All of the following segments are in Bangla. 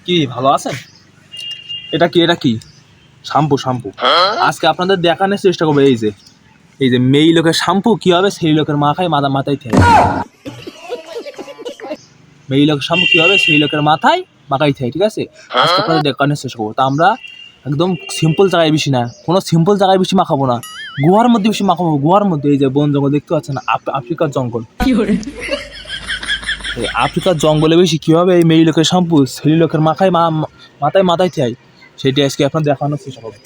কি ভালো আছেন? এটা কি শ্যাম্পু আজকে আপনাদের দেখানোর চেষ্টা করবো। এই যে মেয়ে লোকের শ্যাম্পু কি হবে সেই লোকের মাথায় মাথায় থাকে। মেয়ে লোকের শ্যাম্পু কি হবে সেই লোকের মাথায় মাখাই থাকে, ঠিক আছে? আজকে আপনাদের দেখানোর চেষ্টা করবো। তা আমরা একদম সিম্পল জায়গায় বেশি না, কোনো সিম্পল জায়গায় বেশি মাখাবো না, গুহার মধ্যে বেশি মাখাবো। গুহার মধ্যে এই যে বন জঙ্গল দেখতে পাচ্ছেন, আফ্রিকার জঙ্গল, আফ্রিকার জঙ্গলে বেশি কি হবে এই মেয়ে লোকের শ্যাম্পু সেই লোকের মাথায় থাকে, সেটি আজকে আপনার দেখানোর চেষ্টা করবো।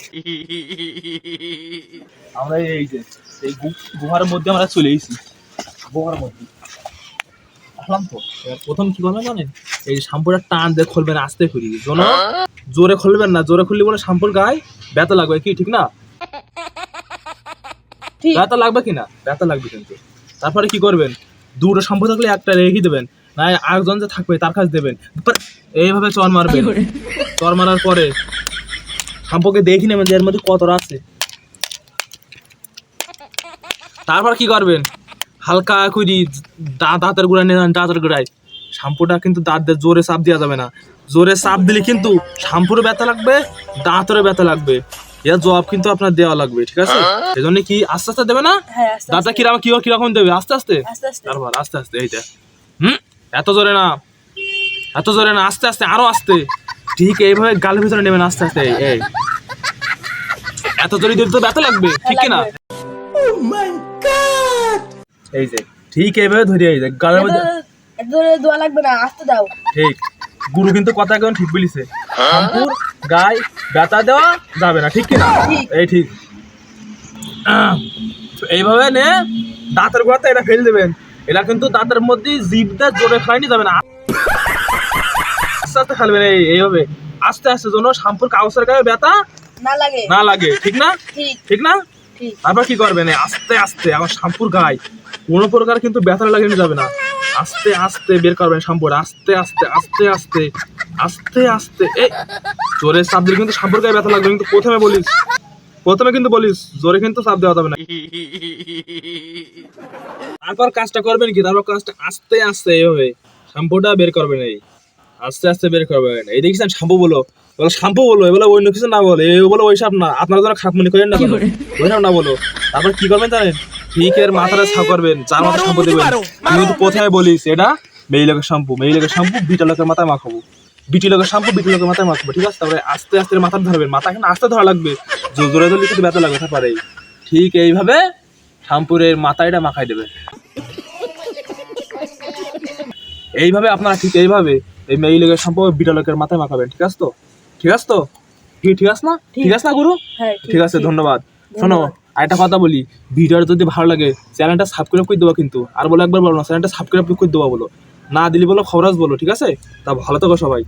আমরা এই যে এই গুহার মধ্যে আমরা চলে এসেছি। গুহার মধ্যে আসলাম তো। প্রথম কি করবেন জানেন, এই শ্যাম্পুটা টান দিয়ে খুলবেন, আস্তে খুলি, জোরে খুলবেন না। জোরে খুললে বলে শ্যাম্পুর গায়ে ব্যথা লাগবে, কি ঠিক না? ব্যথা লাগবে কিনা? ব্যথা লাগবে কিন্তু। তারপরে কি করবেন, দুটো শ্যাম্পু থাকলে একটা রেখে দেবেন, না আরেকজন যে থাকবে তার কাছে দেবেন, এইভাবে চর মারবেন। চর মারার পরে শ্যাম্পুকে দেখে নেবেন যে এর মধ্যে কতটা আছে। তারপর কি করবেন, হালকা করে দাঁতের গোড়ায় নেন, দাঁতের গোড়ায় শ্যাম্পুটা কিন্তু দাঁত দিয়ে জোরে চাপ দেওয়া যাবে না। জোরে চাপ দিলে কিন্তু শ্যাম্পুরও ব্যথা লাগবে, দাঁতেরও ব্যথা লাগবে। এর জবাব কিন্তু আপনার দেওয়া লাগবে, ঠিক আছে? এই জন্য কি আস্তে আস্তে দেবে না, দাঁতটা কিরকম দেবে, আস্তে আস্তে। তারপর আস্তে আস্তে এইটা এত জোরে না, আস্তে আস্তে, আরো আস্তে। ঠিক এইভাবে গালের ভিতরে নেবেন আস্তে আস্তে। এই এত জোরে দিলে তো ব্যথা লাগবে, ঠিক কিনা? এই যে ঠিক এইভাবে ধরে এই যে গালের মধ্যে দোয়া লাগবে না, আস্তে দাও। ঠিক, গুরু কিন্তু কথা কেমন ঠিক বলিছে, শ্যাম্পুর গায়ে ব্যথা দেওয়া যাবে না, ঠিক কিনা? এই ঠিক এইভাবে নে দাঁতের গোড়াতে এটা ফেলে দেবেন। এটা কিন্তু দাঁতের মধ্যে জিভটা জোরে খাইনি যাবে না, আস্তে আস্তে ফেলবেন। এইভাবে আস্তে আস্তে যেন শ্যাম্পুর কাগজের গায়ে ব্যথা না লাগে, ঠিক না? ঠিক না? তারপর কি করবেন, আস্তে আস্তে আমার শ্যাম্পুর গায়ে কোনো প্রকার কিন্তু ব্যথা লাগিয়ে যাবে না, আস্তে আস্তে বের করবেন শ্যাম্পুর, আস্তে আস্তে আস্তে আস্তে আস্তে আস্তে। এই জোরে চাপ দিলে কিন্তু শ্যাম্পুর গায়ে ব্যথা লাগবে, কিন্তু প্রথমে কিন্তু বলিস জোরে কিন্তু চাপ দেওয়া যাবে না। তারপর কাজটা করবেন কি, তারপর কাজটা আস্তে আস্তে এইভাবে শ্যাম্পুটা বের করবেন, এই আস্তে আস্তে বের করবেন। এই দেখছেন শ্যাম্পু বলো এগুলো অন্য কিছু না বলে, এই বলো ওইসব না, আপনারা যেন খাপ মনে করেন না, ওইসব না বলো। তারপর কি করবেন জানেন, ঠিক এর মাথাটা ছাপ করবেন, চার মাথা শ্যাম্পু দেবেন। কিন্তু প্রথমে বলিস এটা মেয়ে লোকের শ্যাম্পু বিটা লোকের মাথায় মাখাবো, বিটি লোকের শ্যাম্পু বিটি লোকের মাথায় মাখাবো, ঠিক আছে? তারপরে আস্তে আস্তে মাথা ধরবেন, মাথা এখানে আস্তে ধরা লাগবে, জোরে ধরলে কিন্তু ব্যথা লাগবে। তারপরে ঠিক এইভাবে শ্যাম্পুরের মাথায়টা মাখাই দেবে। এইভাবে আপনারা ঠিক এইভাবে এই মেয়ে লোকের শ্যাম্পু বিটা লোকের মাথায় মাখাবেন, ঠিক আছে তো? ঠিক আছে তো? ঠিক আছে না? ঠিক আছে না গুরু? ঠিক আছে, ধন্যবাদ। শোনো আরেকটা কথা বলি, ভিডিওটা যদি ভালো লাগে চ্যানেলটা সাবস্ক্রাইব করে দেবো কিন্তু, আর বলো একবার বলো না, চ্যানেলটা সাবস্ক্রাইব করে দেবো বলো, না দিলি বলো খবরাজ বলো, ঠিক আছে? তা ভালো থাকো সবাই।